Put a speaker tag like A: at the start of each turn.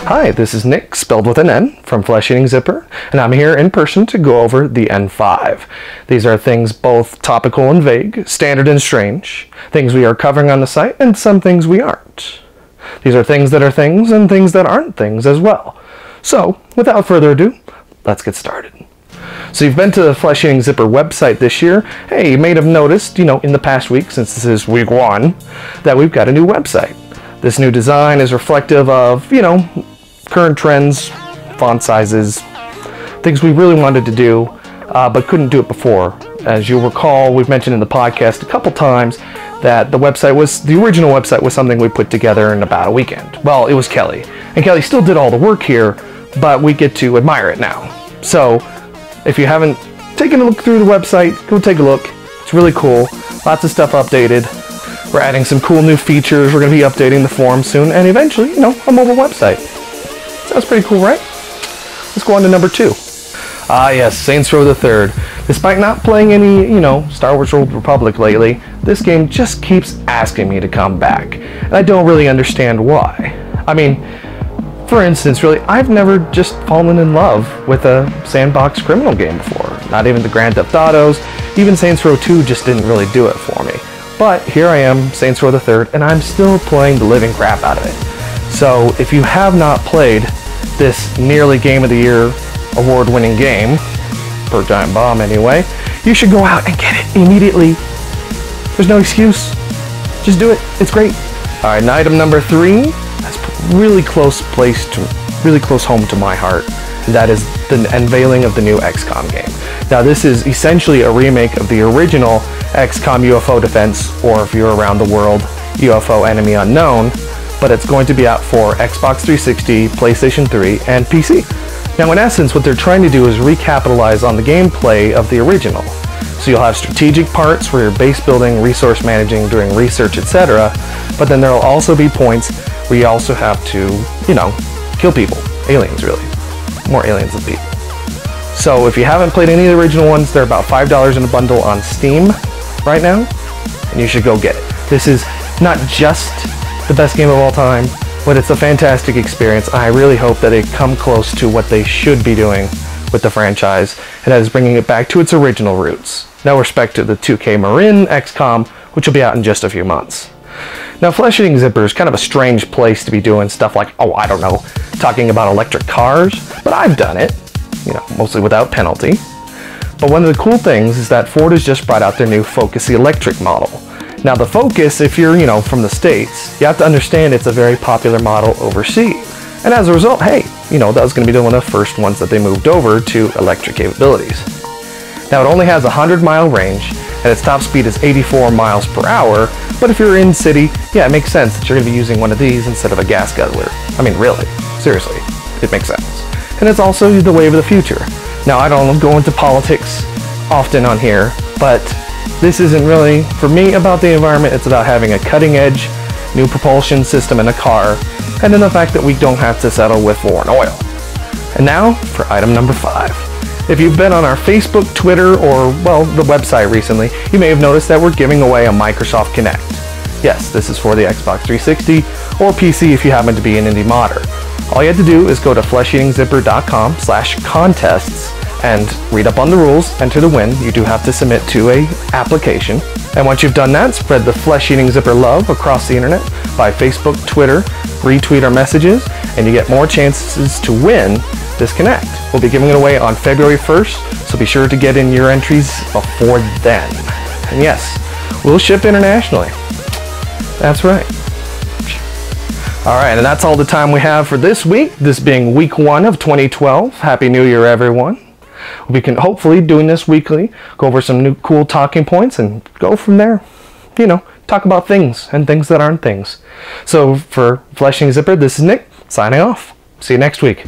A: Hi, this is Nick, spelled with an N, from Flesh Eating Zipper, and I'm here in person to go over the N5. These are things both topical and vague, standard and strange, things we are covering on the site, and some things we aren't. These are things that are things, and things that aren't things as well. So, without further ado, let's get started. So you've been to the Flesh Eating Zipper website this year. Hey, you may have noticed, in the past week, since this is week 1, that we've got a new website. This new design is reflective of, current trends, font sizes, things we really wanted to do, but couldn't do it before. As you'll recall, we've mentioned in the podcast a couple times that the original website was something we put together in about a weekend. Well, it was Kelly. And Kelly still did all the work here, but we get to admire it now. So, if you haven't taken a look through the website, go take a look. It's really cool. Lots of stuff updated. We're adding some cool new features. We're going to be updating the forum soon, and eventually, a mobile website. Sounds pretty cool, right? Let's go on to number 2. Ah, yes, Saints Row the Third. Despite not playing any, Star Wars Old Republic lately, this game just keeps asking me to come back, and I don't really understand why. I mean, for instance, really, I've never just fallen in love with a sandbox criminal game before. Not even the Grand Theft Autos, even Saints Row 2 just didn't really do it for me. But here I am, Saints Row the Third, and I'm still playing the living crap out of it. So if you have not played this nearly Game of the Year award-winning game, per Giant Bomb anyway, you should go out and get it immediately. There's no excuse. Just do it. It's great. All right, and item number 3, that's really close home to my heart. And that is the unveiling of the new XCOM game. Now this is essentially a remake of the original XCOM UFO Defense, or if you're around the world, UFO Enemy Unknown, but it's going to be out for Xbox 360, PlayStation 3, and PC. Now in essence, what they're trying to do is recapitalize on the gameplay of the original. So you'll have strategic parts where you're base building, resource managing, doing research, etc. But then there'll also be points where you also have to, kill people. Aliens, really. More aliens than people. So if you haven't played any of the original ones, they're about $5 in a bundle on Steam right now, and you should go get it. This is not just the best game of all time, but it's a fantastic experience. I really hope that they come close to what they should be doing with the franchise, and that is bringing it back to its original roots. No respect to the 2K Marin XCOM, which will be out in just a few months. Now, Flesh Eating Zipper is kind of a strange place to be doing stuff like, talking about electric cars, but I've done it, mostly without penalty. But one of the cool things is that Ford has just brought out their new Focus electric model. Now the Focus, if you're, from the States, you have to understand it's a very popular model overseas. And as a result, hey, that was going to be one of the first ones that they moved over to electric capabilities. Now it only has a 100-mile range, and its top speed is 84 miles per hour, but if you're in city, yeah, it makes sense that you're going to be using one of these instead of a gas guzzler. I mean, really, seriously, it makes sense. And it's also the wave of the future. Now, I don't go into politics often on here, but this isn't really, for me, about the environment. It's about having a cutting-edge, new propulsion system in a car, and then the fact that we don't have to settle with foreign oil. And now, for item number 5. If you've been on our Facebook, Twitter, or, the website recently, you may have noticed that we're giving away a Microsoft Kinect. Yes, this is for the Xbox 360, or PC if you happen to be an indie modder. All you have to do is go to flesheatingzipper.com/contests and read up on the rules, enter to win. You do have to submit to an application. And once you've done that, spread the Flesh Eating Zipper love across the internet by Facebook, Twitter, retweet our messages, and you get more chances to win this Kinect. We'll be giving it away on February 1st, so be sure to get in your entries before then. And yes, we'll ship internationally. That's right. Alright, and that's all the time we have for this week, this being week 1 of 2012. Happy New Year, everyone. We can hopefully, doing this weekly, go over some new cool talking points and go from there. Talk about things and things that aren't things. So for Flesh Eating Zipper, this is Nick, signing off. See you next week.